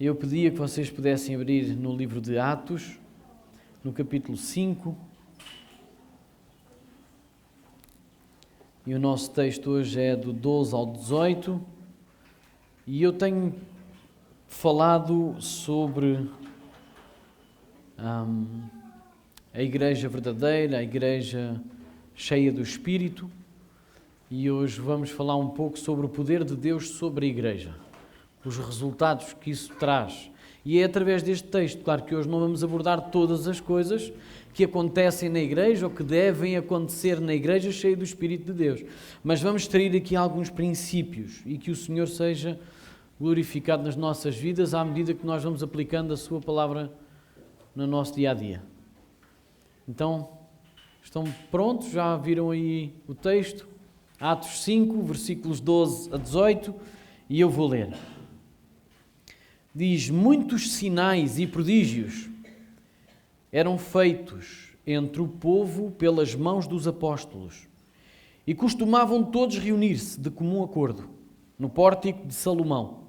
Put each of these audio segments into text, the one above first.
Eu pedia que vocês pudessem abrir no livro de Atos, no capítulo 5. E o nosso texto hoje é do 12 ao 18. E eu tenho falado sobre a igreja verdadeira, a igreja cheia do Espírito. E hoje vamos falar um pouco sobre o poder de Deus sobre a igreja, os resultados que isso traz. E é através deste texto, claro que hoje não vamos abordar todas as coisas que acontecem na igreja ou que devem acontecer na igreja cheia do Espírito de Deus, mas vamos extrair aqui alguns princípios e que o Senhor seja glorificado nas nossas vidas à medida que nós vamos aplicando a Sua Palavra no nosso dia-a-dia. Então, estão prontos? Já viram aí o texto? Atos 5, versículos 12 a 18, e eu vou ler. Diz: muitos sinais e prodígios eram feitos entre o povo pelas mãos dos apóstolos, e costumavam todos reunir-se de comum acordo no pórtico de Salomão.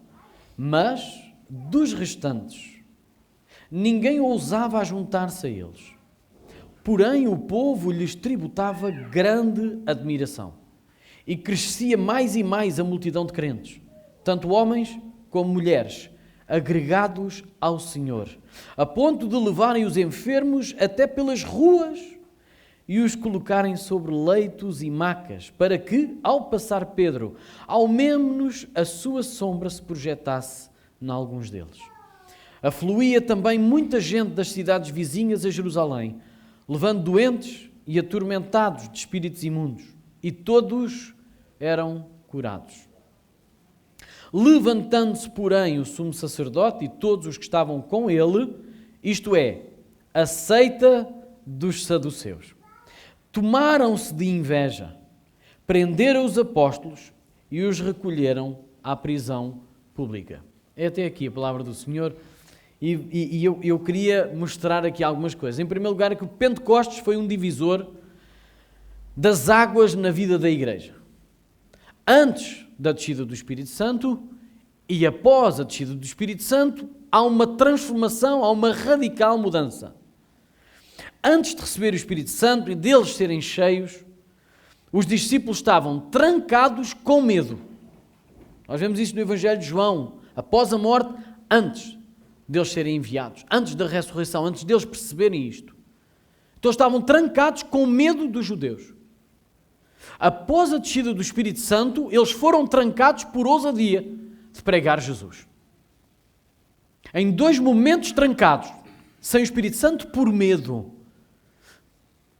Mas dos restantes ninguém ousava juntar-se a eles. Porém o povo lhes tributava grande admiração, e crescia mais e mais a multidão de crentes, tanto homens como mulheres, agregados ao Senhor, a ponto de levarem os enfermos até pelas ruas e os colocarem sobre leitos e macas, para que, ao passar Pedro, ao menos a sua sombra se projetasse em alguns deles. Afluía também muita gente das cidades vizinhas a Jerusalém, levando doentes e atormentados de espíritos imundos, e todos eram curados. Levantando-se, porém, o sumo sacerdote e todos os que estavam com ele, isto é, a seita dos saduceus, tomaram-se de inveja, prenderam os apóstolos e os recolheram à prisão pública. É até aqui a palavra do Senhor. E eu queria mostrar aqui algumas coisas. Em primeiro lugar, é que o Pentecostes foi um divisor das águas na vida da igreja. Antes da descida do Espírito Santo e após a descida do Espírito Santo, há uma transformação, há uma radical mudança. Antes de receber o Espírito Santo e deles serem cheios, os discípulos estavam trancados com medo. Nós vemos isso no Evangelho de João. Após a morte, antes deles serem enviados, antes da ressurreição, antes deles perceberem isto. Então estavam trancados com medo dos judeus. Após a descida do Espírito Santo, eles foram trancados por ousadia de pregar Jesus. Em dois momentos trancados, sem o Espírito Santo, por medo.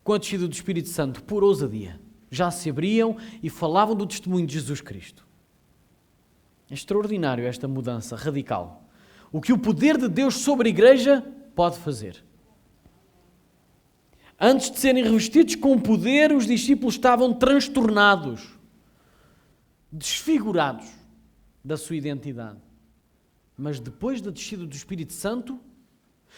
Com a descida do Espírito Santo, por ousadia. Já se abriam e falavam do testemunho de Jesus Cristo. É extraordinário esta mudança radical. O que o poder de Deus sobre a igreja pode fazer. Antes de serem revestidos com poder, os discípulos estavam transtornados, desfigurados da sua identidade. Mas depois da descida do Espírito Santo,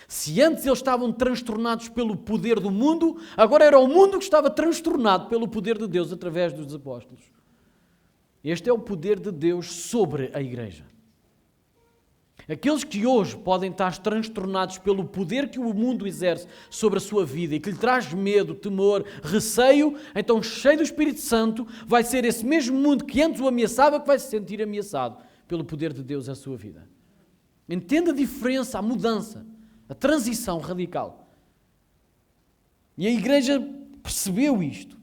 se antes eles estavam transtornados pelo poder do mundo, agora era o mundo que estava transtornado pelo poder de Deus através dos apóstolos. Este é o poder de Deus sobre a igreja. Aqueles que hoje podem estar transtornados pelo poder que o mundo exerce sobre a sua vida e que lhe traz medo, temor, receio, então cheio do Espírito Santo, vai ser esse mesmo mundo que antes o ameaçava que vai se sentir ameaçado pelo poder de Deus na sua vida. Entenda a diferença, a mudança, a transição radical. E a igreja percebeu isto.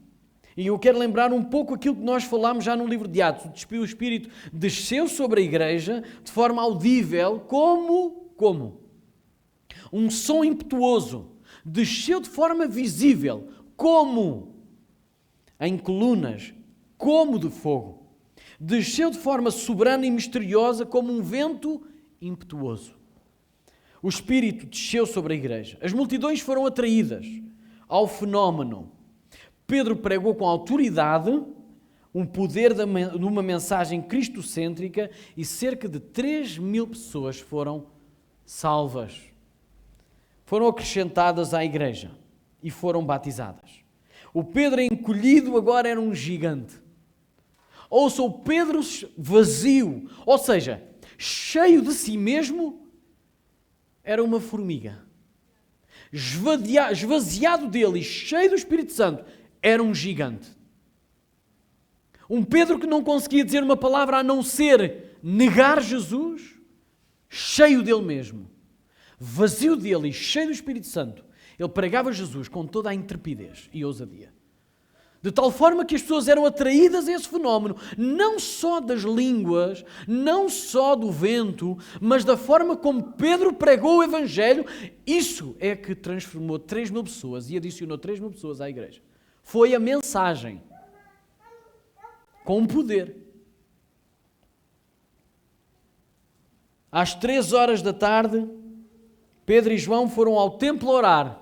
E eu quero lembrar um pouco aquilo que nós falámos já no livro de Atos. O Espírito desceu sobre a igreja de forma audível, como? Um som impetuoso. Desceu de forma visível, como? Em colunas, como de fogo. Desceu de forma soberana e misteriosa, como um vento impetuoso. O Espírito desceu sobre a igreja. As multidões foram atraídas ao fenómeno. Pedro pregou com autoridade um poder de uma mensagem cristocêntrica e cerca de 3.000 pessoas foram salvas. Foram acrescentadas à igreja e foram batizadas. O Pedro encolhido agora era um gigante. Ouça, o Pedro vazio, ou seja, cheio de si mesmo, era uma formiga. Esvaziado dele e cheio do Espírito Santo, era um gigante. Um Pedro que não conseguia dizer uma palavra a não ser negar Jesus, cheio dele mesmo. Vazio dele e cheio do Espírito Santo, ele pregava Jesus com toda a intrepidez e ousadia. De tal forma que as pessoas eram atraídas a esse fenómeno, não só das línguas, não só do vento, mas da forma como Pedro pregou o Evangelho. Isso é que transformou 3.000 pessoas e adicionou 3.000 pessoas à igreja. Foi a mensagem, com poder. Às 3 da tarde, Pedro e João foram ao templo orar.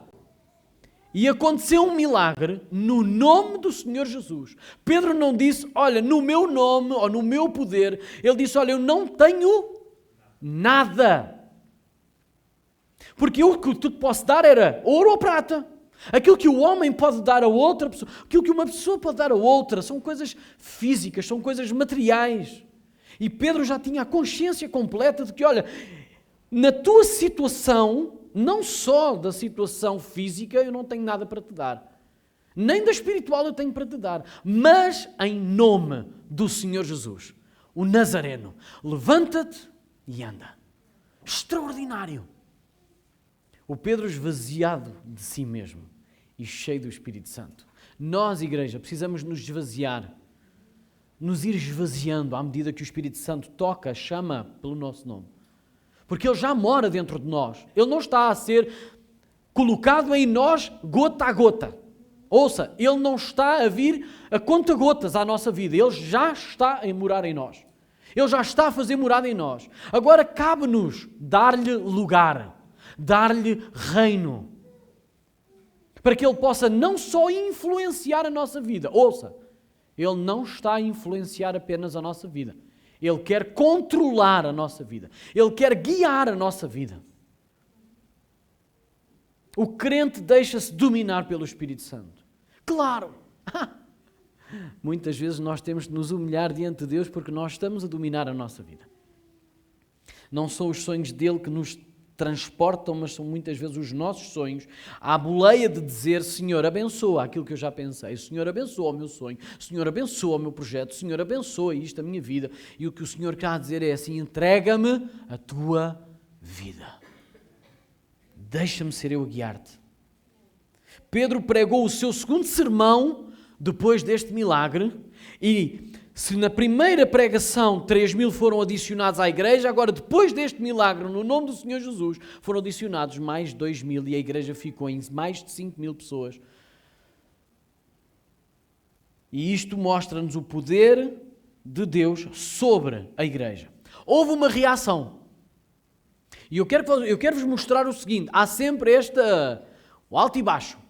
E aconteceu um milagre no nome do Senhor Jesus. Pedro não disse, olha, no meu nome ou no meu poder. Ele disse, olha, eu não tenho nada. Porque o que eu te posso dar era ouro ou prata. Aquilo que o homem pode dar a outra pessoa, aquilo que uma pessoa pode dar a outra, são coisas físicas, são coisas materiais. E Pedro já tinha a consciência completa de que, olha, na tua situação, não só da situação física, eu não tenho nada para te dar. Nem da espiritual eu tenho para te dar. Mas em nome do Senhor Jesus, o Nazareno, levanta-te e anda. Extraordinário. O Pedro esvaziado de si mesmo e cheio do Espírito Santo. Nós, igreja, precisamos nos esvaziar. Nos ir esvaziando à medida que o Espírito Santo toca, chama pelo nosso nome. Porque Ele já mora dentro de nós. Ele não está a ser colocado em nós gota a gota. Ouça, Ele não está a vir a conta-gotas à nossa vida. Ele já está a morar em nós. Ele já está a fazer morada em nós. Agora cabe-nos dar-lhe lugar, dar-lhe reino. Para que Ele possa não só influenciar a nossa vida. Ouça, Ele não está a influenciar apenas a nossa vida. Ele quer controlar a nossa vida. Ele quer guiar a nossa vida. O crente deixa-se dominar pelo Espírito Santo. Claro! Muitas vezes nós temos de nos humilhar diante de Deus porque nós estamos a dominar a nossa vida. Não são os sonhos dele que nos transportam, mas são muitas vezes os nossos sonhos. Há a boleia de dizer, Senhor, abençoa aquilo que eu já pensei. Senhor, abençoa o meu sonho. Senhor, abençoa o meu projeto. Senhor, abençoa isto, a minha vida. E o que o Senhor quer dizer é assim, entrega-me a tua vida. Deixa-me ser eu a guiar-te. Pedro pregou o seu segundo sermão depois deste milagre e se na primeira pregação 3.000 foram adicionados à igreja, agora depois deste milagre, no nome do Senhor Jesus, foram adicionados mais 2.000 e a igreja ficou em mais de 5.000 pessoas. E isto mostra-nos o poder de Deus sobre a igreja. Houve uma reação. E eu quero-vos mostrar o seguinte, há sempre o alto e baixo.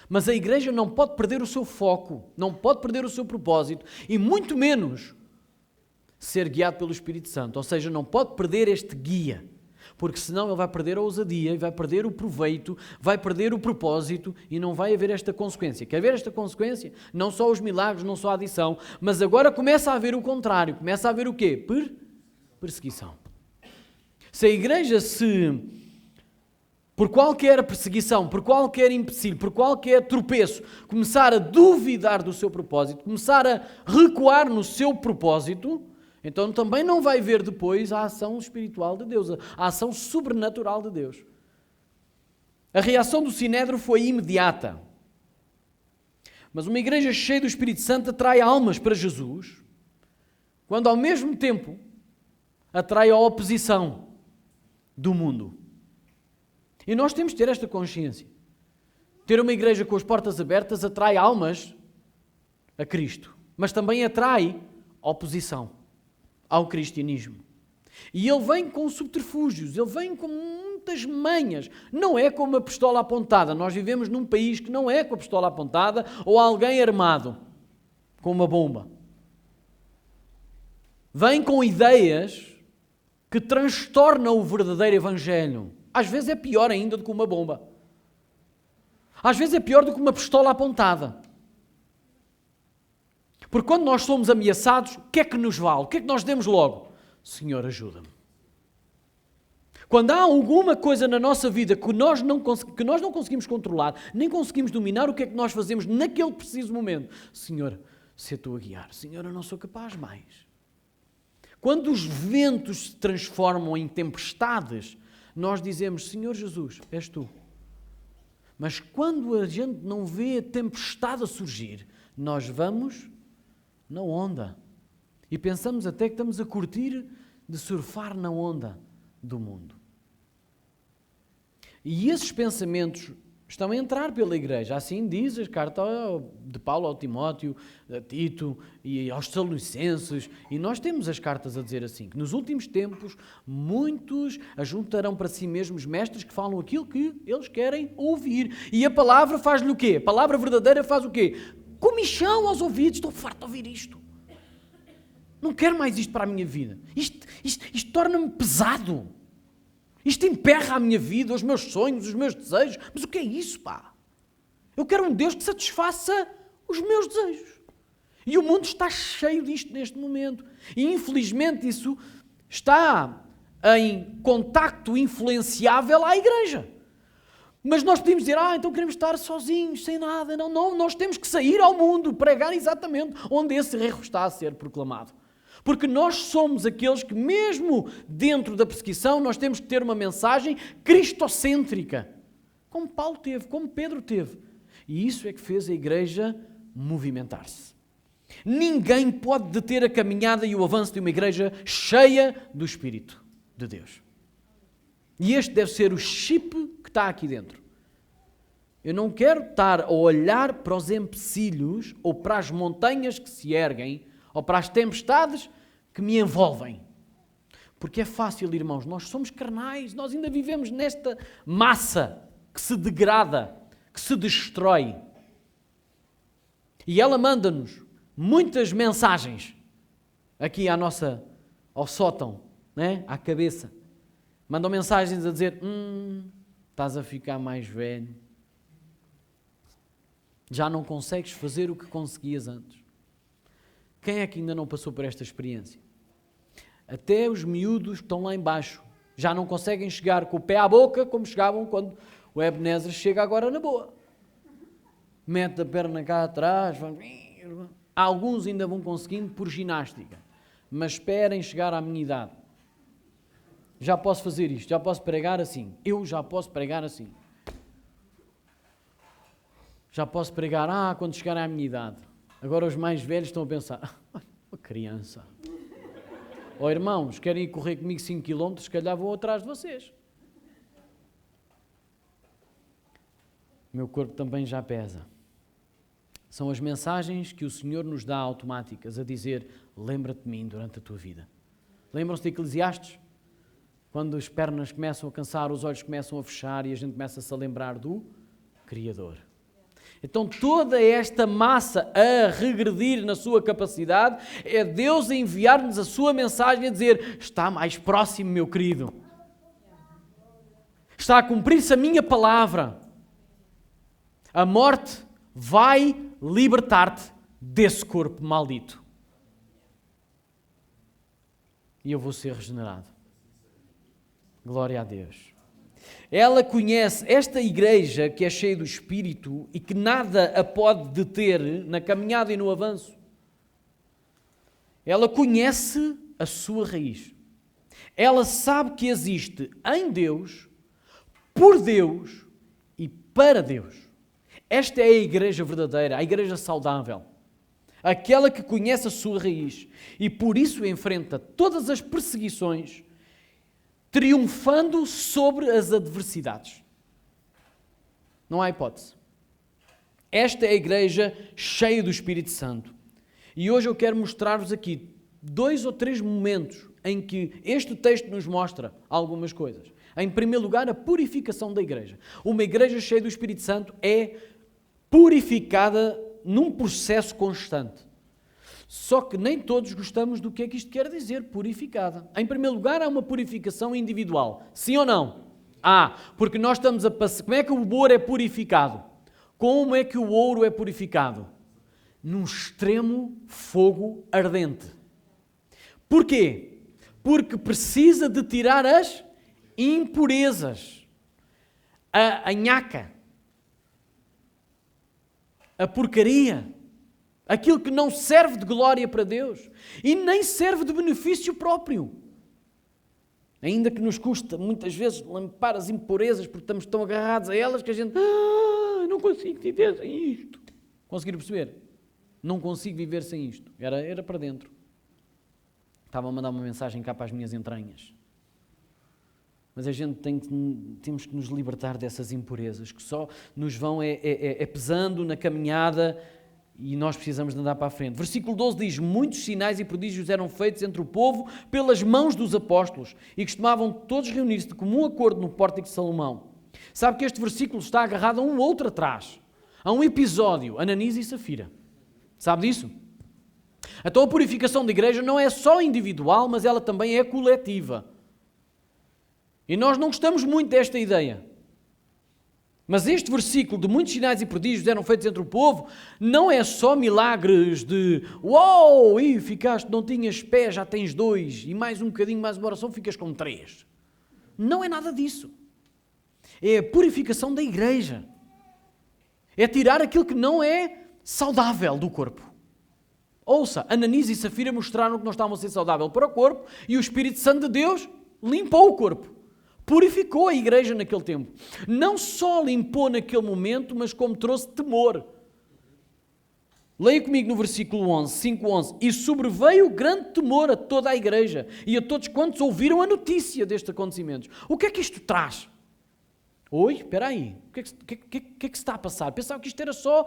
Mas a igreja não pode perder o seu foco, não pode perder o seu propósito e muito menos ser guiado pelo Espírito Santo. Ou seja, não pode perder este guia, porque senão ele vai perder a ousadia, e vai perder o proveito, vai perder o propósito e não vai haver esta consequência. Quer ver esta consequência? Não só os milagres, não só a adição, mas agora começa a haver o contrário. Começa a haver o quê? Perseguição. Se a igreja por qualquer perseguição, por qualquer empecilho, por qualquer tropeço, começar a duvidar do seu propósito, começar a recuar no seu propósito, então também não vai ver depois a ação espiritual de Deus, a ação sobrenatural de Deus. A reação do Sinédrio foi imediata. Mas uma igreja cheia do Espírito Santo atrai almas para Jesus, quando ao mesmo tempo atrai a oposição do mundo. E nós temos de ter esta consciência. Ter uma igreja com as portas abertas atrai almas a Cristo, mas também atrai oposição ao cristianismo. E ele vem com subterfúgios, ele vem com muitas manhas. Não é com uma pistola apontada. Nós vivemos num país que não é com a pistola apontada ou alguém armado com uma bomba. Vem com ideias que transtornam o verdadeiro evangelho. Às vezes é pior ainda do que uma bomba. Às vezes é pior do que uma pistola apontada. Porque quando nós somos ameaçados, o que é que nos vale? O que é que nós demos logo? Senhor, ajuda-me. Quando há alguma coisa na nossa vida que nós não conseguimos controlar, nem conseguimos dominar, o que é que nós fazemos naquele preciso momento? Senhor, se tu a guiar, Senhor, eu não sou capaz mais. Quando os ventos se transformam em tempestades, nós dizemos, Senhor Jesus, és tu. Mas quando a gente não vê a tempestade a surgir, nós vamos na onda. E pensamos até que estamos a curtir de surfar na onda do mundo. E esses pensamentos estão a entrar pela igreja. Assim diz a carta de Paulo ao Timóteo, a Tito e aos Tessalonicenses. E nós temos as cartas a dizer assim, que nos últimos tempos muitos ajuntarão para si mesmos mestres que falam aquilo que eles querem ouvir. E a palavra faz-lhe o quê? A palavra verdadeira faz o quê? Comichão aos ouvidos. Estou farto de ouvir isto. Não quero mais isto para a minha vida. Isto torna-me pesado. Isto emperra a minha vida, os meus sonhos, os meus desejos. Mas o que é isso, pá? Eu quero um Deus que satisfaça os meus desejos. E o mundo está cheio disto neste momento. E infelizmente isso está em contacto influenciável à igreja. Mas nós podemos dizer, então queremos estar sozinhos, sem nada. Não, nós temos que sair ao mundo, pregar exatamente onde esse erro está a ser proclamado. Porque nós somos aqueles que, mesmo dentro da perseguição, nós temos que ter uma mensagem cristocêntrica. Como Paulo teve, como Pedro teve. E isso é que fez a igreja movimentar-se. Ninguém pode deter a caminhada e o avanço de uma igreja cheia do Espírito de Deus. E este deve ser o chip que está aqui dentro. Eu não quero estar a olhar para os empecilhos ou para as montanhas que se erguem ou para as tempestades que me envolvem. Porque é fácil, irmãos, nós somos carnais, nós ainda vivemos nesta massa que se degrada, que se destrói. E ela manda-nos muitas mensagens aqui ao sótão, né? À cabeça. Mandam mensagens a dizer, estás a ficar mais velho. Já não consegues fazer o que conseguias antes. Quem é que ainda não passou por esta experiência? Até os miúdos que estão lá embaixo já não conseguem chegar com o pé à boca como chegavam quando o Ebenezer chega agora na boa. Mete a perna cá atrás. Alguns ainda vão conseguindo por ginástica. Mas esperem chegar à minha idade. Já posso fazer isto, já posso pregar assim. Eu já posso pregar assim. Já posso pregar, quando chegar à minha idade. Agora os mais velhos estão a pensar, uma criança. Irmãos, querem ir correr comigo 5 km, se calhar vou atrás de vocês. O meu corpo também já pesa. São as mensagens que o Senhor nos dá automáticas, a dizer, lembra-te de mim durante a tua vida. Lembram-se de Eclesiastes? Quando as pernas começam a cansar, os olhos começam a fechar e a gente começa-se a lembrar do Criador. Então toda esta massa a regredir na sua capacidade é Deus a enviar-nos a sua mensagem a dizer, está mais próximo, meu querido. Está a cumprir-se a minha palavra. A morte vai libertar-te desse corpo maldito. E eu vou ser regenerado. Glória a Deus. Ela conhece esta igreja que é cheia do Espírito e que nada a pode deter na caminhada e no avanço. Ela conhece a sua raiz. Ela sabe que existe em Deus, por Deus e para Deus. Esta é a igreja verdadeira, a igreja saudável. Aquela que conhece a sua raiz e por isso enfrenta todas as perseguições, triunfando sobre as adversidades. Não há hipótese. Esta é a igreja cheia do Espírito Santo. E hoje eu quero mostrar-vos aqui 2 ou 3 momentos em que este texto nos mostra algumas coisas. Em primeiro lugar, a purificação da igreja. Uma igreja cheia do Espírito Santo é purificada num processo constante. Só que nem todos gostamos do que é que isto quer dizer, purificada. Em primeiro lugar, há uma purificação individual. Sim ou não? Porque nós estamos a passar... Como é que o ouro é purificado? Como é que o ouro é purificado? Num extremo fogo ardente. Porquê? Porque precisa de tirar as impurezas, a nhaca, a porcaria, aquilo que não serve de glória para Deus e nem serve de benefício próprio. Ainda que nos custa muitas vezes limpar as impurezas porque estamos tão agarrados a elas que a gente não consigo viver sem isto. Conseguiram perceber? Não consigo viver sem isto. Era para dentro. Estava a mandar uma mensagem cá para as minhas entranhas. Mas a gente temos que nos libertar dessas impurezas que só nos vão pesando na caminhada e nós precisamos de andar para a frente. Versículo 12 diz: muitos sinais e prodígios eram feitos entre o povo pelas mãos dos apóstolos e costumavam todos reunir-se de comum acordo no pórtico de Salomão. Sabe que este versículo está agarrado a um outro atrás, a um episódio, Ananias e Safira. Sabe disso? Então a purificação da igreja não é só individual, mas ela também é coletiva. E nós não gostamos muito desta ideia. Mas este versículo de muitos sinais e prodígios eram feitos entre o povo, não é só milagres de uau, e ficaste, não tinhas pés, já tens 2, e mais um bocadinho, mais uma oração, ficas com 3. Não é nada disso. É a purificação da igreja. É tirar aquilo que não é saudável do corpo. Ouça, Ananias e Safira mostraram que não estavam a ser saudável para o corpo e o Espírito Santo de Deus limpou o corpo. Purificou a igreja naquele tempo. Não só limpou naquele momento, mas como trouxe temor. Leia comigo no versículo 11, 5:11. E sobreveio grande temor a toda a igreja e a todos quantos ouviram a notícia destes acontecimentos. O que é que isto traz? Oi, espera aí. O que é que se está a passar? Pensava que isto era só...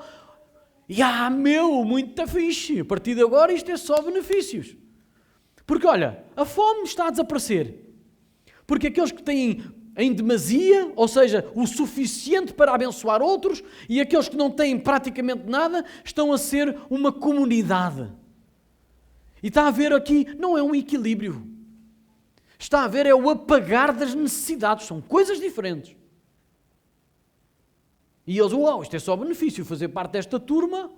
muito fixe. A partir de agora isto é só benefícios. Porque olha, a fome está a desaparecer. Porque aqueles que têm em demasia, ou seja, o suficiente para abençoar outros, e aqueles que não têm praticamente nada, estão a ser uma comunidade. E está a haver aqui, não é um equilíbrio. Está a haver é o apagar das necessidades. São coisas diferentes. E eles, uau, isto é só benefício, fazer parte desta turma.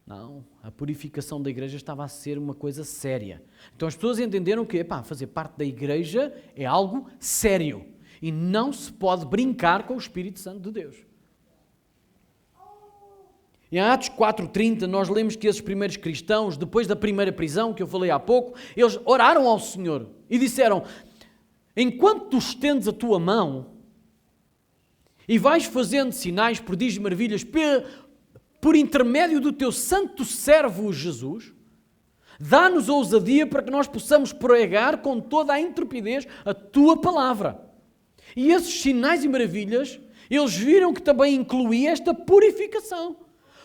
Não, a purificação da igreja estava a ser uma coisa séria. Então as pessoas entenderam que fazer parte da igreja é algo sério. E não se pode brincar com o Espírito Santo de Deus. Em Atos 4:30 nós lemos que esses primeiros cristãos, depois da primeira prisão, que eu falei há pouco, eles oraram ao Senhor e disseram: enquanto tu estendes a tua mão e vais fazendo sinais, prodígios e maravilhas por intermédio do teu santo servo Jesus, dá-nos ousadia para que nós possamos pregar com toda a intrepidez a tua palavra. E esses sinais e maravilhas, eles viram que também incluía esta purificação.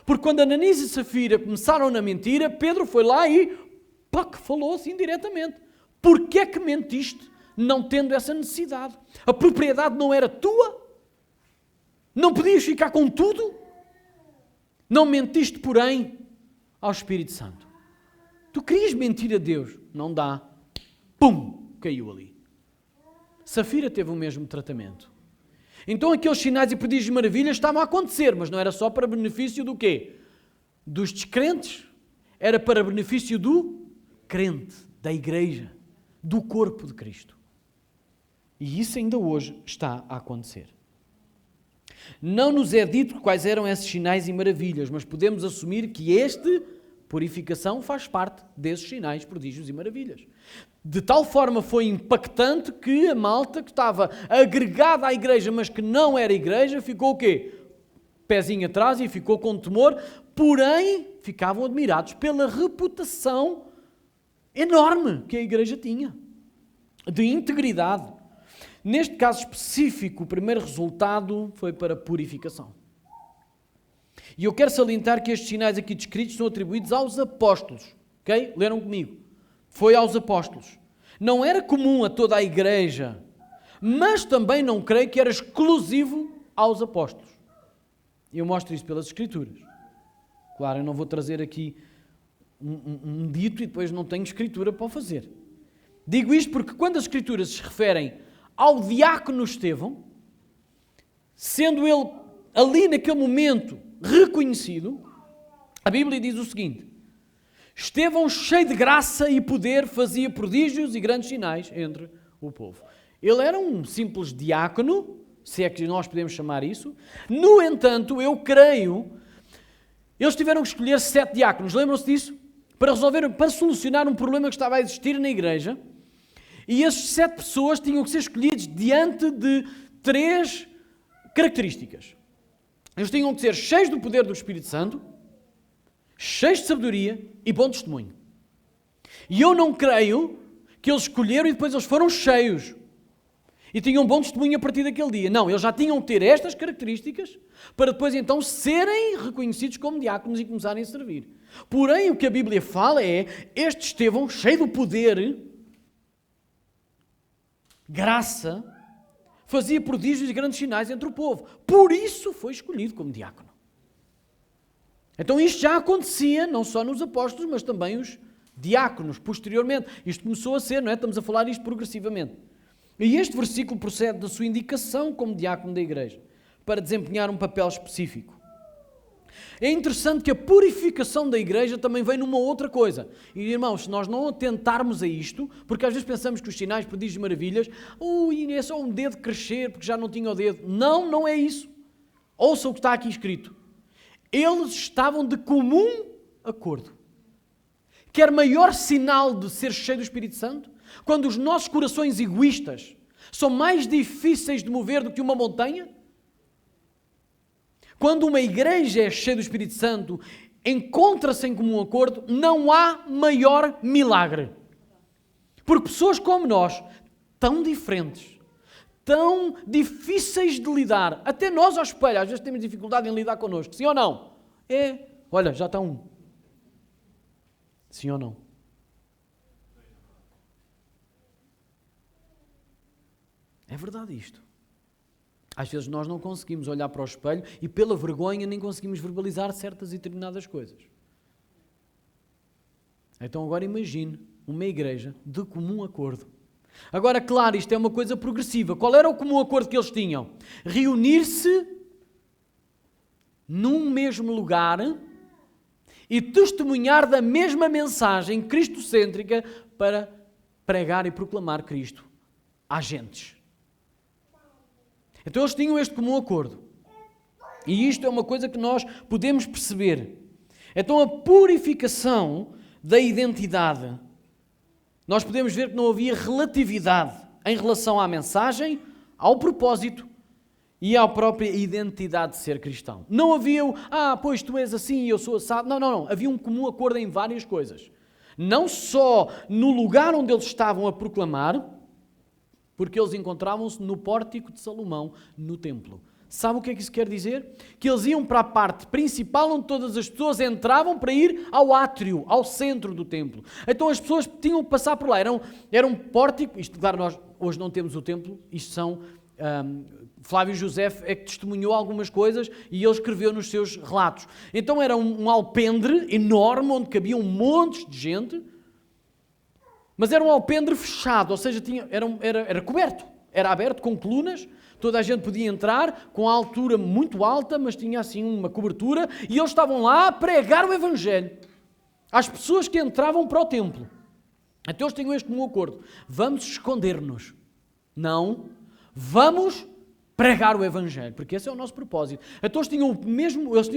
Porque quando Ananias e Safira começaram na mentira, Pedro foi lá e falou assim diretamente. Porquê é que mentiste não tendo essa necessidade? A propriedade não era tua? Não podias ficar com tudo? Não mentiste, porém, ao Espírito Santo. Tu querias mentir a Deus? Não dá. Pum! Caiu ali. Safira teve o mesmo tratamento. Então aqueles sinais e prodígios e maravilhas estavam a acontecer, mas não era só para benefício do quê? Dos descrentes. Era para benefício do crente, da igreja, do corpo de Cristo. E isso ainda hoje está a acontecer. Não nos é dito quais eram esses sinais e maravilhas, mas podemos assumir que purificação faz parte desses sinais, prodígios e maravilhas. De tal forma foi impactante que a malta que estava agregada à igreja, mas que não era igreja, ficou o quê? Pezinho atrás e ficou com temor, porém ficavam admirados pela reputação enorme que a igreja tinha, de integridade. Neste caso específico, o primeiro resultado foi para purificação. E eu quero salientar que estes sinais aqui descritos são atribuídos aos apóstolos. Ok? Leram comigo? Foi aos apóstolos. Não era comum a toda a igreja, mas também não creio que era exclusivo aos apóstolos. Eu mostro isso pelas Escrituras. Claro, eu não vou trazer aqui um dito e depois não tenho Escritura para o fazer. Digo isto porque quando as Escrituras se referem ao diácono Estevão, sendo ele ali naquele momento reconhecido, a Bíblia diz o seguinte: Estevão, cheio de graça e poder, fazia prodígios e grandes sinais entre o povo. Ele era um simples diácono, se é que nós podemos chamar isso. No entanto, eu creio, eles tiveram que escolher 7 diáconos, lembram-se disso? Para solucionar um problema que estava a existir na igreja. E esses 7 pessoas tinham que ser escolhidos diante de 3 características. Eles tinham que ser cheios do poder do Espírito Santo, cheios de sabedoria e bom testemunho. E eu não creio que eles escolheram e depois eles foram cheios e tinham bom testemunho a partir daquele dia. Não, eles já tinham que ter estas características para depois então serem reconhecidos como diáconos e começarem a servir. Porém, o que a Bíblia fala é, este Estevão, cheio do poder, graça, fazia prodígios e grandes sinais entre o povo. Por isso foi escolhido como diácono. Então isto já acontecia, não só nos apóstolos, mas também os diáconos, posteriormente. Isto começou a ser, não é? Estamos a falar isto progressivamente. E este versículo procede da sua indicação como diácono da igreja, para desempenhar um papel específico. É interessante que a purificação da igreja também vem numa outra coisa. E irmãos, se nós não atentarmos a isto, porque às vezes pensamos que os sinais, prodígios e maravilhas, é só um dedo crescer porque já não tinha o dedo. Não, não é isso. Ouça o que está aqui escrito. Eles estavam de comum acordo. Quer maior sinal de ser cheio do Espírito Santo? Quando os nossos corações egoístas são mais difíceis de mover do que uma montanha? Quando uma igreja é cheia do Espírito Santo, encontra-se em comum acordo, não há maior milagre. Porque pessoas como nós, tão diferentes, tão difíceis de lidar, até nós ao espelho, às vezes temos dificuldade em lidar connosco, sim ou não? Olha, já está um. Sim ou não? É verdade isto. Às vezes nós não conseguimos olhar para o espelho e pela vergonha nem conseguimos verbalizar certas e determinadas coisas. Então agora imagine uma igreja de comum acordo. Agora, claro, isto é uma coisa progressiva. Qual era o comum acordo que eles tinham? Reunir-se num mesmo lugar e testemunhar da mesma mensagem cristocêntrica para pregar e proclamar Cristo às gentes. Então eles tinham este comum acordo. E isto é uma coisa que nós podemos perceber. Então a purificação da identidade. Nós podemos ver que não havia relatividade em relação à mensagem, ao propósito e à própria identidade de ser cristão. Não havia pois tu és assim e eu sou assado. Não. Havia um comum acordo em várias coisas. Não só no lugar onde eles estavam a proclamar, porque eles encontravam-se no pórtico de Salomão, no templo. Sabe o que é que isso quer dizer? Que eles iam para a parte principal onde todas as pessoas entravam para ir ao átrio, ao centro do templo. Então as pessoas tinham que passar por lá. Era um pórtico, isto claro, nós hoje não temos o templo, isto são... Flávio José é que testemunhou algumas coisas e ele escreveu nos seus relatos. Então era um alpendre enorme onde cabia um monte de gente, mas era um alpendre fechado, ou seja, era coberto, era aberto com colunas, toda a gente podia entrar com a altura muito alta, mas tinha assim uma cobertura, e eles estavam lá a pregar o Evangelho às pessoas que entravam para o templo. Então eles tinham este comum acordo: vamos esconder-nos. Não, vamos pregar o Evangelho, porque esse é o nosso propósito. Então eles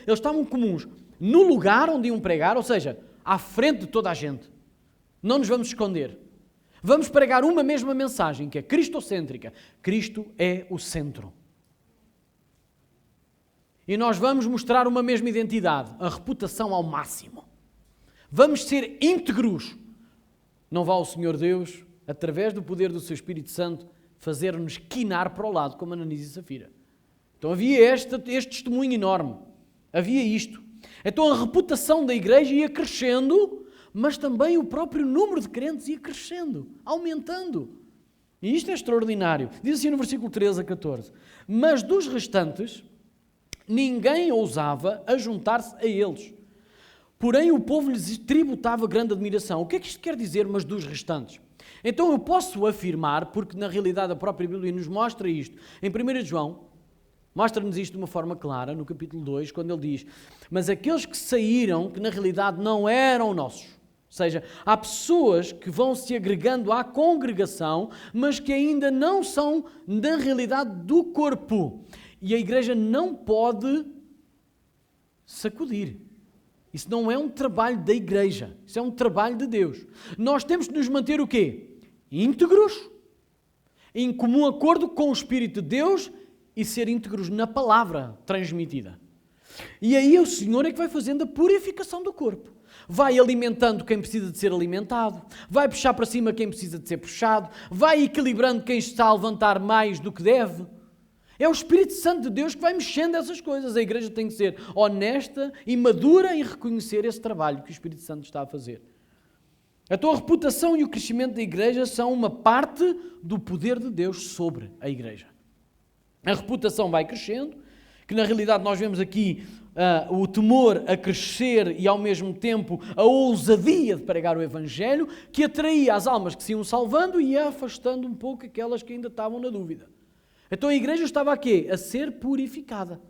estavam comuns no lugar onde iam pregar, ou seja, à frente de toda a gente. Não nos vamos esconder. Vamos pregar uma mesma mensagem, que é cristocêntrica. Cristo é o centro. E nós vamos mostrar uma mesma identidade, a reputação ao máximo. Vamos ser íntegros. Não vá o Senhor Deus, através do poder do seu Espírito Santo, fazer-nos quinar para o lado, como Ananias e Safira. Então havia este testemunho enorme. Havia isto. Então a reputação da igreja ia crescendo, mas também o próprio número de crentes ia crescendo, aumentando. E isto é extraordinário. Diz assim no versículo 13 a 14. Mas dos restantes, ninguém ousava ajuntar-se a eles. Porém, o povo lhes tributava grande admiração. O que é que isto quer dizer, mas dos restantes? Então eu posso afirmar, porque na realidade a própria Bíblia nos mostra isto. Em 1 João, Mostra-nos isto de uma forma clara no capítulo 2, quando ele diz: mas aqueles que saíram, que na realidade não eram nossos. Ou seja, há pessoas que vão se agregando à congregação, mas que ainda não são, na realidade, do corpo. E a igreja não pode sacudir. Isso não é um trabalho da igreja, isso é um trabalho de Deus. Nós temos de nos manter o quê? Íntegros, em comum acordo com o Espírito de Deus e ser íntegros na palavra transmitida. E aí o Senhor é que vai fazendo a purificação do corpo. Vai alimentando quem precisa de ser alimentado, vai puxar para cima quem precisa de ser puxado, vai equilibrando quem está a levantar mais do que deve. É o Espírito Santo de Deus que vai mexendo essas coisas. A igreja tem que ser honesta e madura em reconhecer esse trabalho que o Espírito Santo está a fazer. Então a reputação e o crescimento da igreja são uma parte do poder de Deus sobre a igreja. A reputação vai crescendo, que na realidade nós vemos aqui o temor a crescer e ao mesmo tempo a ousadia de pregar o Evangelho, que atraía as almas que se iam salvando e ia afastando um pouco aquelas que ainda estavam na dúvida. Então a igreja estava a quê? A ser purificada.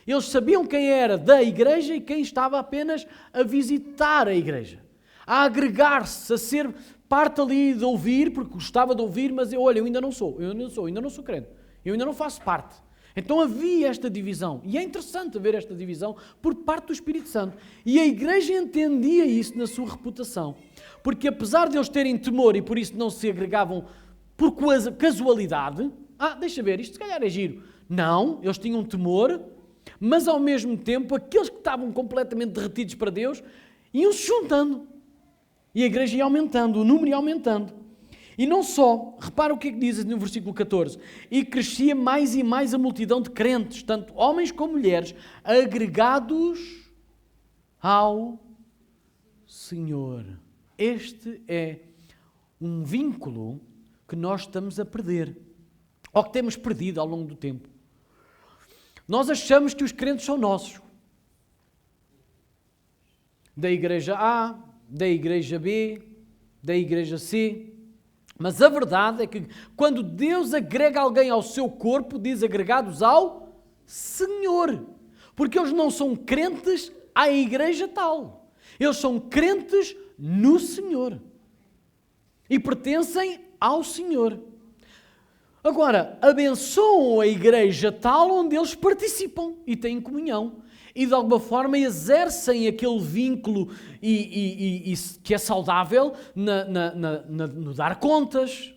Eles sabiam quem era da igreja e quem estava apenas a visitar a igreja, a agregar-se, a ser parte ali de ouvir, porque gostava de ouvir, mas eu ainda não sou crente, eu ainda não faço parte. Então havia esta divisão, e é interessante ver esta divisão por parte do Espírito Santo. E a igreja entendia isso na sua reputação, porque apesar de eles terem temor e por isso não se agregavam por casualidade, deixa ver, isto se calhar é giro. Não, eles tinham temor, mas ao mesmo tempo aqueles que estavam completamente derretidos para Deus iam se juntando. E a igreja ia aumentando, o número ia aumentando. E não só, repara o que é que diz no versículo 14, e crescia mais e mais a multidão de crentes, tanto homens como mulheres, agregados ao Senhor. Este é um vínculo que nós estamos a perder, ou que temos perdido ao longo do tempo. Nós achamos que os crentes são nossos. Da igreja A, da igreja B, da igreja C. Mas a verdade é que quando Deus agrega alguém ao seu corpo, diz agregados ao Senhor. Porque eles não são crentes à igreja tal. Eles são crentes no Senhor. E pertencem ao Senhor. Agora, abençoam a igreja tal onde eles participam e têm comunhão. E de alguma forma exercem aquele vínculo que é saudável no dar contas.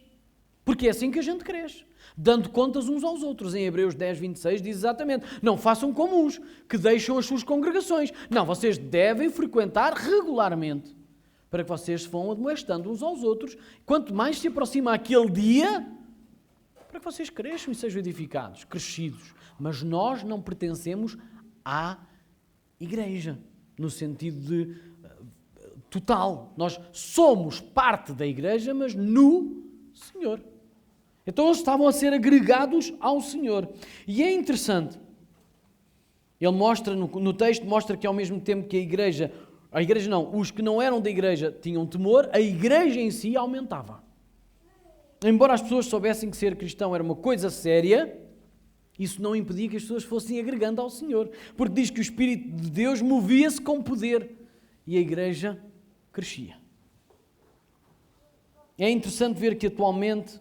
Porque é assim que a gente cresce. Dando contas uns aos outros. Em Hebreus 10, 26 diz exatamente: não façam como uns que deixam as suas congregações. Não, vocês devem frequentar regularmente. Para que vocês se vão admoestando uns aos outros. Quanto mais se aproxima aquele dia, para que vocês cresçam e sejam edificados, crescidos. Mas nós não pertencemos à igreja, no sentido de total. Nós somos parte da igreja, mas no Senhor. Então eles estavam a ser agregados ao Senhor. E é interessante, ele mostra, no texto, mostra que ao mesmo tempo que a igreja não, os que não eram da igreja tinham temor, a igreja em si aumentava. Embora as pessoas soubessem que ser cristão era uma coisa séria, isso não impedia que as pessoas fossem agregando ao Senhor. Porque diz que o Espírito de Deus movia-se com poder e a igreja crescia. É interessante ver que atualmente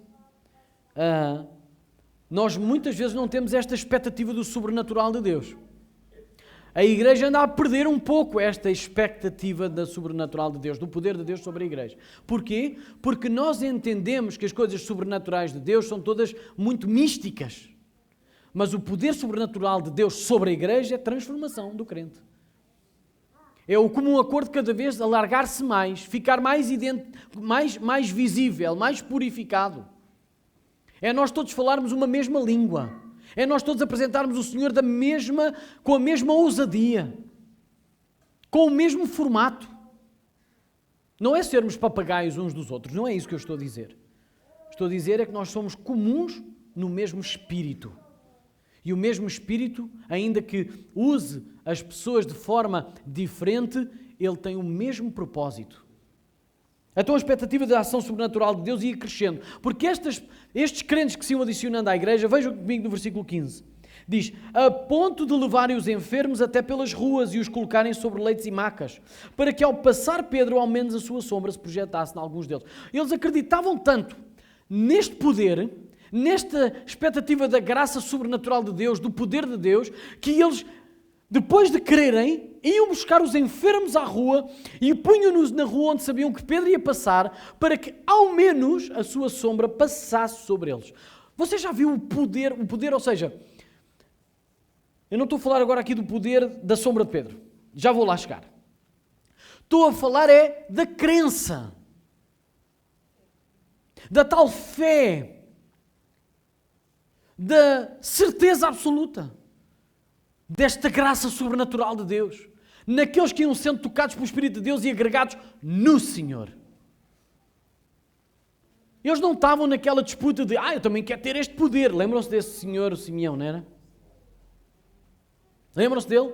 nós muitas vezes não temos esta expectativa do sobrenatural de Deus. A igreja anda a perder um pouco esta expectativa da sobrenatural de Deus, do poder de Deus sobre a igreja. Porquê? Porque nós entendemos que as coisas sobrenaturais de Deus são todas muito místicas. Mas o poder sobrenatural de Deus sobre a igreja é a transformação do crente. É o comum acordo cada vez alargar-se mais, ficar mais visível, mais purificado. É nós todos falarmos uma mesma língua. É nós todos apresentarmos o Senhor com a mesma ousadia. Com o mesmo formato. Não é sermos papagaios uns dos outros, não é isso que eu estou a dizer. Estou a dizer é que nós somos comuns no mesmo espírito. E o mesmo Espírito, ainda que use as pessoas de forma diferente, ele tem o mesmo propósito. Então a expectativa da ação sobrenatural de Deus ia crescendo. Porque estes crentes que se iam adicionando à igreja, vejam comigo no versículo 15, Diz, a ponto de levarem os enfermos até pelas ruas e os colocarem sobre leitos e macas, para que ao passar Pedro, ao menos a sua sombra se projetasse em alguns deles. Eles acreditavam tanto neste poder, nesta expectativa da graça sobrenatural de Deus, do poder de Deus, que eles, depois de crerem, iam buscar os enfermos à rua e punham-nos na rua onde sabiam que Pedro ia passar, para que ao menos a sua sombra passasse sobre eles. Você já viu o poder, ou seja, eu não estou a falar agora aqui do poder da sombra de Pedro, já vou lá chegar. Estou a falar da crença, da tal fé, da certeza absoluta desta graça sobrenatural de Deus, naqueles que iam sendo tocados pelo Espírito de Deus e agregados no Senhor. Eles não estavam naquela disputa de, eu também quero ter este poder. Lembram-se desse senhor, o Simeão, não era? Lembram-se dele?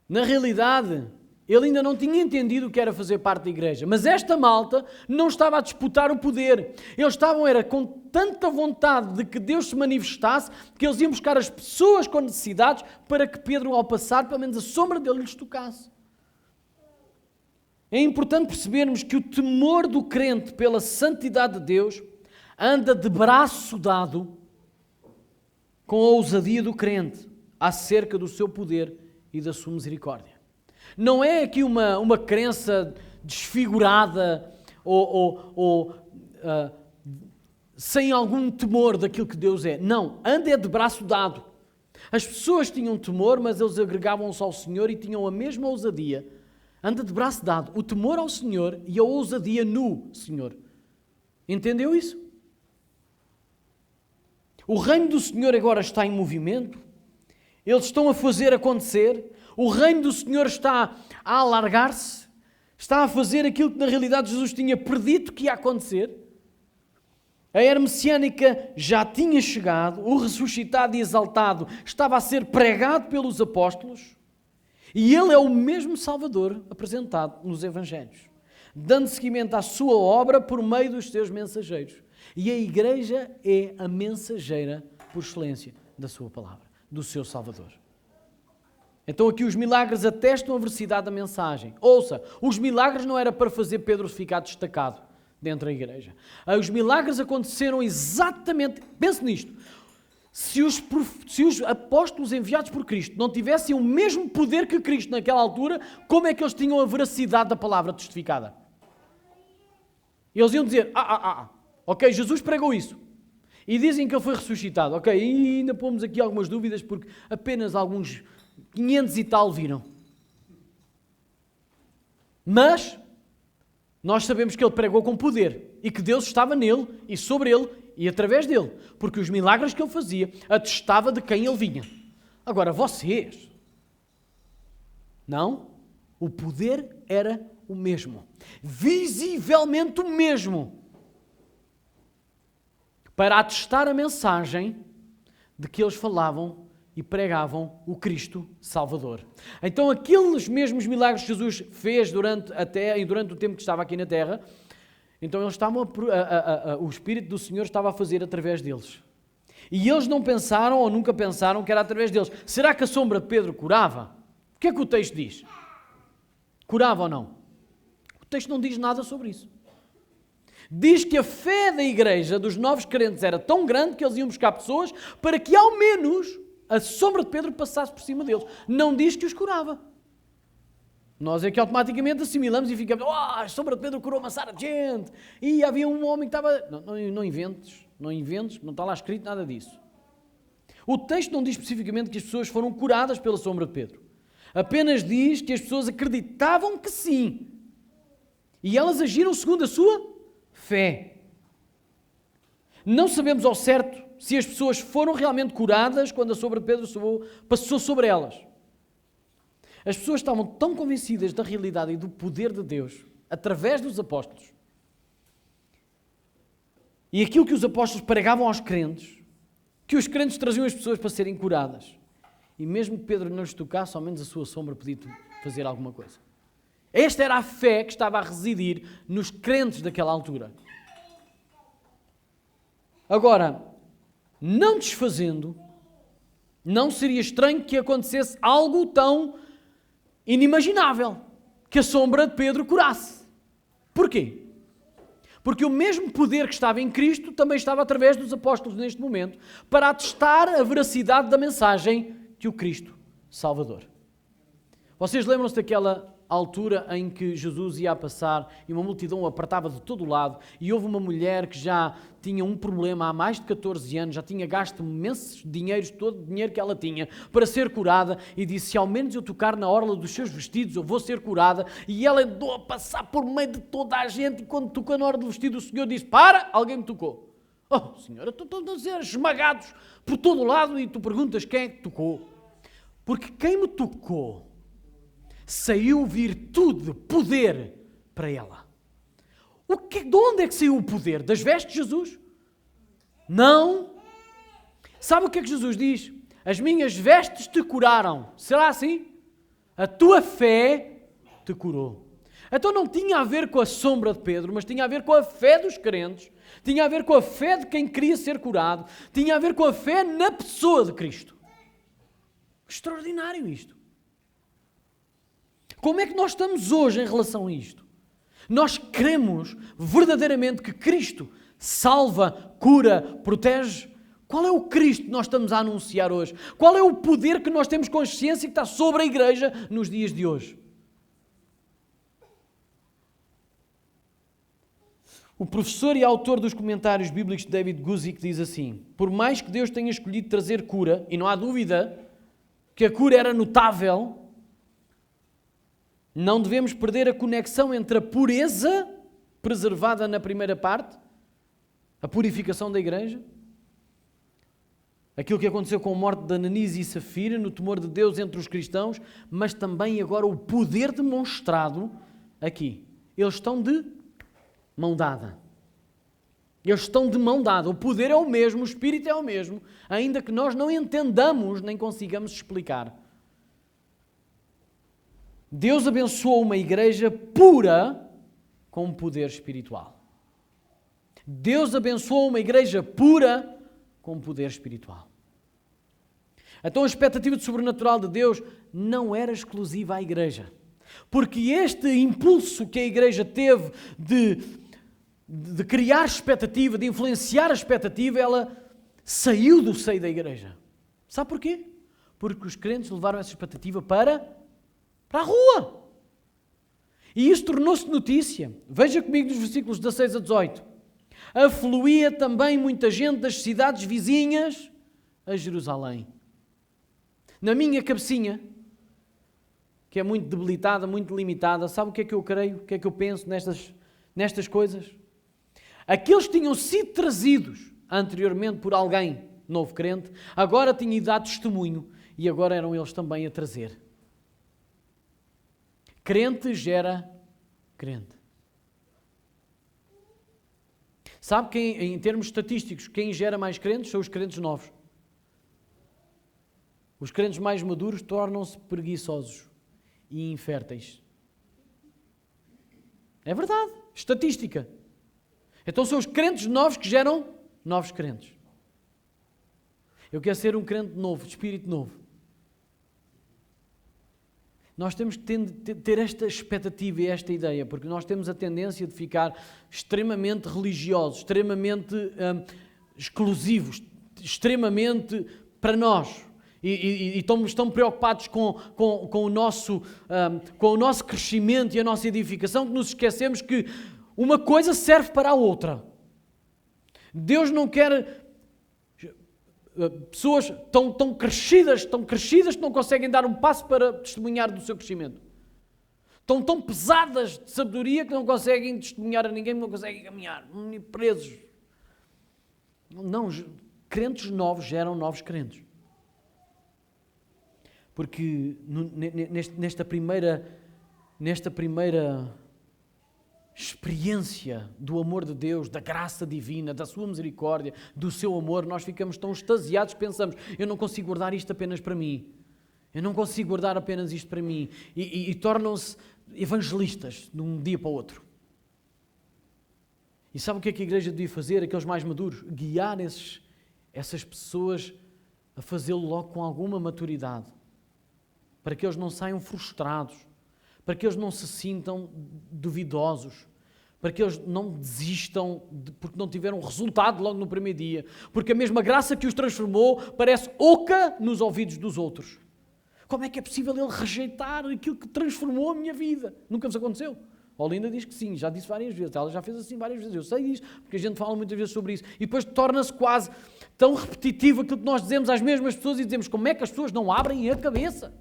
Na realidade, ele ainda não tinha entendido o que era fazer parte da igreja. Mas esta malta não estava a disputar o poder. Eles estavam com tanta vontade de que Deus se manifestasse, que eles iam buscar as pessoas com necessidades para que Pedro, ao passar, pelo menos a sombra dele lhes tocasse. É importante percebermos que o temor do crente pela santidade de Deus anda de braço dado com a ousadia do crente acerca do seu poder e da sua misericórdia. Não é aqui uma crença desfigurada ou sem algum temor daquilo que Deus é. Não, anda de braço dado. As pessoas tinham temor, mas eles agregavam-se ao Senhor e tinham a mesma ousadia. Anda de braço dado, o temor ao Senhor e a ousadia no Senhor. Entendeu isso? O reino do Senhor agora está em movimento. Eles estão a fazer acontecer. O reino do Senhor está a alargar-se. Está a fazer aquilo que na realidade Jesus tinha predito que ia acontecer. A era messiânica já tinha chegado. O ressuscitado e exaltado estava a ser pregado pelos apóstolos. E Ele é o mesmo Salvador apresentado nos Evangelhos, dando seguimento à sua obra por meio dos seus mensageiros. E a Igreja é a mensageira por excelência da sua palavra, do seu Salvador. Então aqui os milagres atestam a veracidade da mensagem. Ouça, os milagres não era para fazer Pedro ficar destacado dentro da Igreja. Os milagres aconteceram exatamente, pense nisto, se os apóstolos enviados por Cristo não tivessem o mesmo poder que Cristo naquela altura, como é que eles tinham a veracidade da palavra testificada? Eles iam dizer, ok, Jesus pregou isso. E dizem que ele foi ressuscitado. Ok, e ainda pomos aqui algumas dúvidas porque apenas alguns 500 e tal viram. Mas nós sabemos que ele pregou com poder e que Deus estava nele e sobre ele e através dele, porque os milagres que ele fazia atestava de quem ele vinha. Agora, vocês, não, o poder era o mesmo, visivelmente o mesmo, para atestar a mensagem de que eles falavam e pregavam o Cristo Salvador. Então, aqueles mesmos milagres que Jesus fez durante o tempo que estava aqui na Terra, então eles estavam o Espírito do Senhor estava a fazer através deles. E eles não pensaram ou nunca pensaram que era através deles. Será que a sombra de Pedro curava? O que é que o texto diz? Curava ou não? O texto não diz nada sobre isso. Diz que a fé da igreja, dos novos crentes, era tão grande que eles iam buscar pessoas para que ao menos a sombra de Pedro passasse por cima deles. Não diz que os curava. Nós é que automaticamente assimilamos e ficamos, a sombra de Pedro curou uma sara de gente. E havia um homem que estava... Não inventes, não está lá escrito nada disso. O texto não diz especificamente que as pessoas foram curadas pela sombra de Pedro. Apenas diz que as pessoas acreditavam que sim. E elas agiram segundo a sua fé. Não sabemos ao certo se as pessoas foram realmente curadas quando a sombra de Pedro passou sobre elas. As pessoas estavam tão convencidas da realidade e do poder de Deus, através dos apóstolos, e aquilo que os apóstolos pregavam aos crentes, que os crentes traziam as pessoas para serem curadas. E mesmo que Pedro não lhes tocasse, ao menos a sua sombra podia fazer alguma coisa. Esta era a fé que estava a residir nos crentes daquela altura. Agora, não desfazendo, não seria estranho que acontecesse algo tão inimaginável, que a sombra de Pedro curasse. Porquê? Porque o mesmo poder que estava em Cristo também estava através dos apóstolos neste momento, para atestar a veracidade da mensagem de o Cristo Salvador. Vocês lembram-se daquela altura em que Jesus ia a passar e uma multidão o apertava de todo o lado e houve uma mulher que já tinha um problema há mais de 14 anos, já tinha gasto imensos dinheiros, todo o dinheiro que ela tinha para ser curada e disse, se ao menos eu tocar na orla dos seus vestidos eu vou ser curada, e ela andou a passar por meio de toda a gente e quando tocou na orla do vestido o Senhor disse, para, alguém me tocou. Oh Senhor, estou a ser esmagados por todo o lado e tu perguntas quem é que tocou. Porque quem me tocou saiu virtude, poder para ela. De onde é que saiu o poder? Das vestes de Jesus? Não. Sabe o que é que Jesus diz? As minhas vestes te curaram. Será assim? A tua fé te curou. Então não tinha a ver com a sombra de Pedro, mas tinha a ver com a fé dos crentes, tinha a ver com a fé de quem queria ser curado, tinha a ver com a fé na pessoa de Cristo. Extraordinário isto. Como é que nós estamos hoje em relação a isto? Nós cremos verdadeiramente que Cristo salva, cura, protege? Qual é o Cristo que nós estamos a anunciar hoje? Qual é o poder que nós temos consciência que está sobre a igreja nos dias de hoje? O professor e autor dos comentários bíblicos David Guzik diz assim, por mais que Deus tenha escolhido trazer cura, e não há dúvida que a cura era notável, não devemos perder a conexão entre a pureza preservada na primeira parte, a purificação da igreja, aquilo que aconteceu com a morte de Ananias e Safira, no temor de Deus entre os cristãos, mas também agora o poder demonstrado aqui. Eles estão de mão dada. Eles estão de mão dada. O poder é o mesmo, o Espírito é o mesmo, ainda que nós não entendamos nem consigamos explicar. Deus abençoou uma igreja pura com poder espiritual. Deus abençoou uma igreja pura com poder espiritual. Então a expectativa de sobrenatural de Deus não era exclusiva à igreja. Porque este impulso que a igreja teve de criar expectativa, de influenciar a expectativa, ela saiu do seio da igreja. Sabe porquê? Porque os crentes levaram essa expectativa para a rua. E isso tornou-se notícia. Veja comigo nos versículos 16 a 18. Afluía também muita gente das cidades vizinhas a Jerusalém. Na minha cabecinha, que é muito debilitada, muito limitada, sabe o que é que eu creio? O que é que eu penso nestas coisas? Aqueles que tinham sido trazidos anteriormente por alguém novo crente, agora tinham dado testemunho e agora eram eles também a trazer. Crente gera crente. Sabe quem, em termos estatísticos, quem gera mais crentes são os crentes novos. Os crentes mais maduros tornam-se preguiçosos e inférteis. É verdade, estatística. Então são os crentes novos que geram novos crentes. Eu quero ser um crente novo, de espírito novo. Nós temos que ter esta expectativa e esta ideia, porque nós temos a tendência de ficar extremamente religiosos, extremamente exclusivos, extremamente para nós. E estão preocupados com o nosso crescimento e a nossa edificação, que nos esquecemos que uma coisa serve para a outra. Deus não quer pessoas tão crescidas que não conseguem dar um passo para testemunhar do seu crescimento. Tão pesadas de sabedoria que não conseguem testemunhar a ninguém, não conseguem caminhar, presos. Não, crentes novos geram novos crentes. Porque nesta primeira experiência do amor de Deus, da graça divina, da sua misericórdia, do seu amor, nós ficamos tão extasiados que pensamos, eu não consigo guardar isto apenas para mim. Eu não consigo guardar apenas isto para mim. E tornam-se evangelistas de um dia para o outro. E sabe o que é que a igreja devia fazer, aqueles mais maduros? Guiar essas pessoas a fazê-lo logo com alguma maturidade, para que eles não saiam frustrados, para que eles não se sintam duvidosos, para que eles não desistam porque não tiveram resultado logo no primeiro dia, porque a mesma graça que os transformou parece oca nos ouvidos dos outros. Como é que é possível ele rejeitar aquilo que transformou a minha vida? Nunca vos aconteceu? A Olinda diz que sim, já disse várias vezes, ela já fez assim várias vezes, eu sei disso, porque a gente fala muitas vezes sobre isso, e depois torna-se quase tão repetitivo aquilo que nós dizemos às mesmas pessoas e dizemos, como é que as pessoas não abrem a cabeça?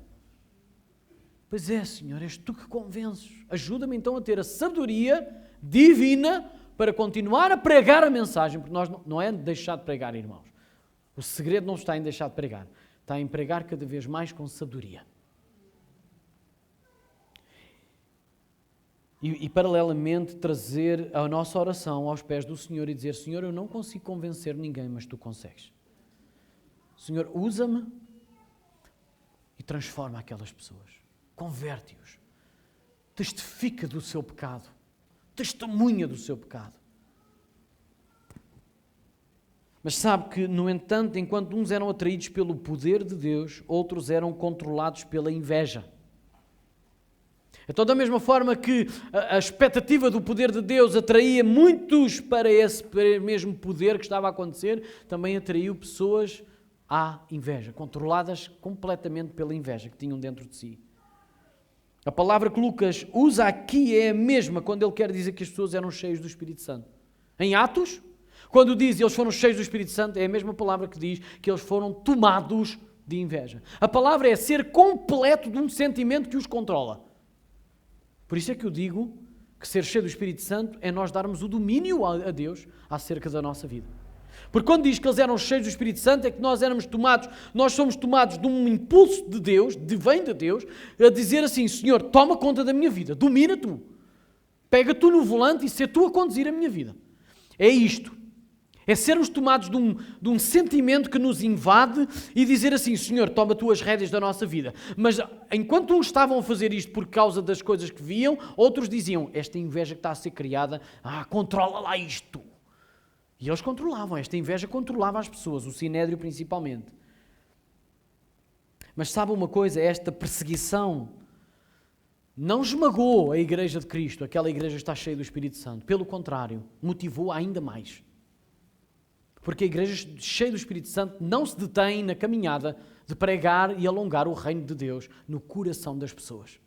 Pois é, Senhor, és tu que convences. Ajuda-me então a ter a sabedoria divina para continuar a pregar a mensagem, porque nós não é deixar de pregar, irmãos. O segredo não está em deixar de pregar, está em pregar cada vez mais com sabedoria. E paralelamente trazer a nossa oração aos pés do Senhor e dizer, Senhor, eu não consigo convencer ninguém, mas tu consegues. Senhor, usa-me e transforma aquelas pessoas. Converte-os. Testifica do seu pecado. Testemunha do seu pecado. Mas sabe que, no entanto, enquanto uns eram atraídos pelo poder de Deus, outros eram controlados pela inveja. Então, da mesma forma que a expectativa do poder de Deus atraía muitos para esse mesmo poder que estava a acontecer, também atraiu pessoas à inveja, controladas completamente pela inveja que tinham dentro de si. A palavra que Lucas usa aqui é a mesma quando ele quer dizer que as pessoas eram cheias do Espírito Santo. Em Atos, quando diz eles foram cheios do Espírito Santo, é a mesma palavra que diz que eles foram tomados de inveja. A palavra é ser completo de um sentimento que os controla. Por isso é que eu digo que ser cheio do Espírito Santo é nós darmos o domínio a Deus acerca da nossa vida. Porque quando diz que eles eram cheios do Espírito Santo, é que nós somos tomados de um impulso de Deus, vem de Deus, a dizer assim, Senhor, toma conta da minha vida, domina tu. Pega tu no volante e ser tu a conduzir a minha vida. É isto. É sermos tomados de um sentimento que nos invade e dizer assim, Senhor, toma tu as rédeas da nossa vida. Mas enquanto uns estavam a fazer isto por causa das coisas que viam, outros diziam, esta inveja que está a ser criada, controla lá isto. E eles controlavam, esta inveja controlava as pessoas, o sinédrio principalmente. Mas sabe uma coisa, esta perseguição não esmagou a igreja de Cristo, aquela igreja que está cheia do Espírito Santo. Pelo contrário, motivou ainda mais. Porque a igreja cheia do Espírito Santo não se detém na caminhada de pregar e alongar o reino de Deus no coração das pessoas.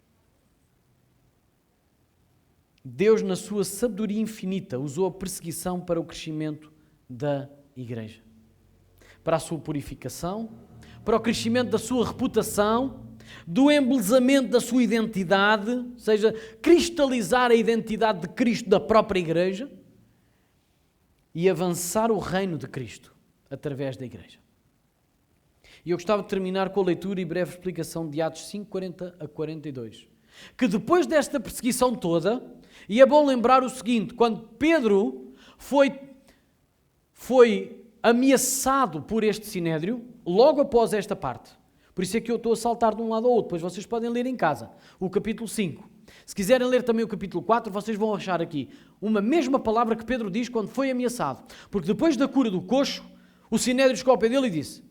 Deus, na sua sabedoria infinita, usou a perseguição para o crescimento da igreja. Para a sua purificação, para o crescimento da sua reputação, do embelezamento da sua identidade, ou seja, cristalizar a identidade de Cristo da própria igreja, e avançar o reino de Cristo através da igreja. E eu gostava de terminar com a leitura e breve explicação de Atos 5, 40 a 42. Que depois desta perseguição toda, e é bom lembrar o seguinte, quando Pedro foi ameaçado por este sinédrio, logo após esta parte, por isso é que eu estou a saltar de um lado ao outro, depois vocês podem ler em casa, o capítulo 5. Se quiserem ler também o capítulo 4, vocês vão achar aqui uma mesma palavra que Pedro diz quando foi ameaçado. Porque depois da cura do coxo, o sinédrio chegou ao pé dele e disse,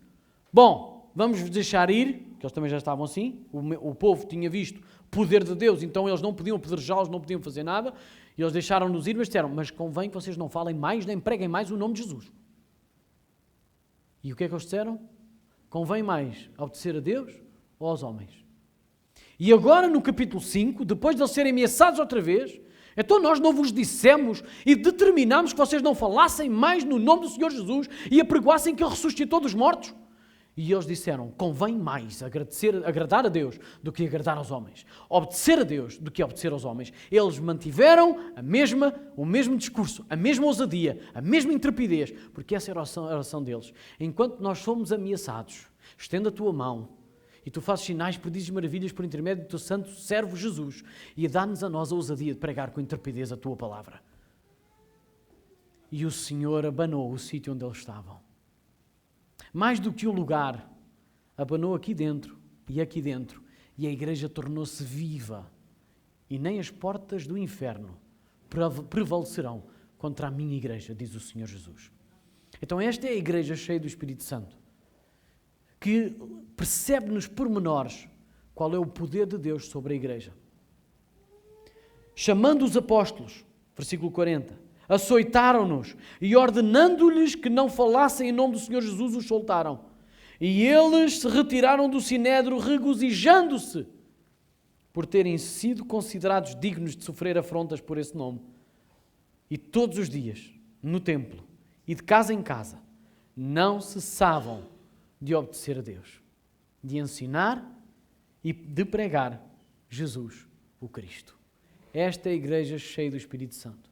bom, vamos-vos deixar ir, que eles também já estavam assim, o povo tinha visto o poder de Deus, então eles não podiam apedrejá-los, não podiam fazer nada, e eles deixaram-nos ir, mas disseram, mas convém que vocês não falem mais, nem preguem mais o nome de Jesus. E o que é que eles disseram? Convém mais obedecer a Deus ou aos homens? E agora no capítulo 5, depois de eles serem ameaçados outra vez, então nós não vos dissemos e determinámos que vocês não falassem mais no nome do Senhor Jesus e apregoassem que Ele ressuscitou dos mortos? E eles disseram, convém mais agradar a Deus do que agradar aos homens. Obedecer a Deus do que obedecer aos homens. Eles mantiveram o mesmo discurso, a mesma ousadia, a mesma intrepidez, porque essa era a oração deles. Enquanto nós somos ameaçados, estenda a tua mão, e tu fazes sinais, prodígios e maravilhas por intermédio do teu santo servo Jesus, e dá-nos a nós a ousadia de pregar com intrepidez a tua palavra. E o Senhor abanou o sítio onde eles estavam. Mais do que o lugar, abanou aqui dentro, e a igreja tornou-se viva, e nem as portas do inferno prevalecerão contra a minha igreja, diz o Senhor Jesus. Então esta é a igreja cheia do Espírito Santo, que percebe nos pormenores qual é o poder de Deus sobre a igreja. Chamando os apóstolos, versículo 40, açoitaram-nos e ordenando-lhes que não falassem em nome do Senhor Jesus, os soltaram. E eles se retiraram do sinédrio regozijando-se por terem sido considerados dignos de sofrer afrontas por esse nome. E todos os dias, no templo e de casa em casa, não cessavam de obedecer a Deus, de ensinar e de pregar Jesus, o Cristo. Esta é a igreja cheia do Espírito Santo.